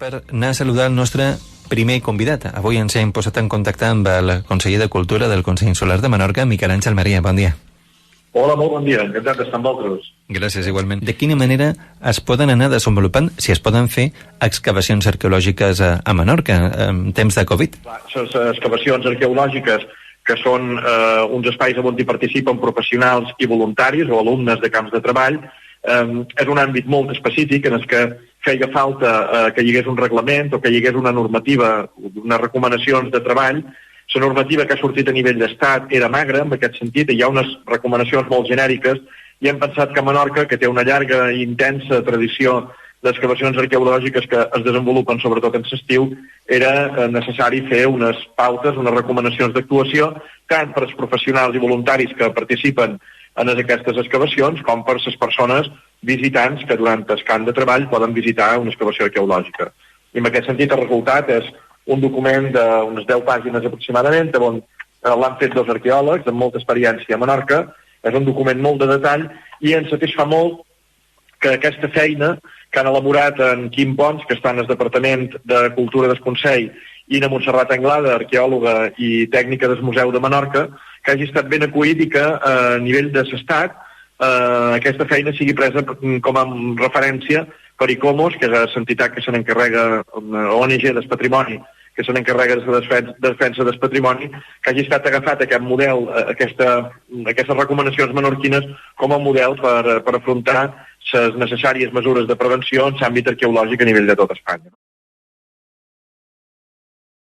per anar a saludar el nostre primer convidat. Avui ens hem posat en contacte amb el conseller de Cultura del Consell Insular de Menorca, Miquel Àngel Maria. Bon dia. Hola, molt bon dia. Encantat d'estar amb vosaltres. Gràcies, igualment. De quina manera es poden anar desenvolupant, si es poden fer, excavacions arqueològiques a Menorca en temps de Covid? Les excavacions arqueològiques, que són uns espais on hi participen professionals i voluntaris o alumnes de camps de treball, és un àmbit molt específic en el que feia falta que hi hagués un reglament o que hi hagués una normativa, unes recomanacions de treball. La normativa que ha sortit a nivell d'estat era magra, en aquest sentit, hi ha unes recomanacions molt genèriques, i hem pensat que Menorca, que té una llarga i intensa tradició d'excavacions arqueològiques que es desenvolupen sobretot en l'estiu, era necessari fer unes pautes, unes recomanacions d'actuació, tant per als professionals i voluntaris que participen en aquestes excavacions, com per les persones visitants que durant el camp de treball poden visitar una excavació arqueològica. I en aquest sentit el resultat és un document d'unes 10 pàgines aproximadament, on l'han fet dos arqueòlegs amb molta experiència a Menorca. És un document molt de detall i ens satisfà molt que aquesta feina que han elaborat en Quim Pons, que està en el Departament de Cultura del Consell, i na Montserrat Anglada, arqueòloga i tècnica del Museu de Menorca, que hagi estat ben acollit i que a nivell de l'Estat aquesta feina sigui presa com a referència per ICOMOS, que és l'entitat que se n'encarrega, l'ONG del patrimoni, que se n'encarrega de la defensa del patrimoni, que hagi estat agafat aquest model, aquestes recomanacions menorquines com a model per afrontar les necessàries mesures de prevenció en l'àmbit arqueològic a nivell de tot Espanya.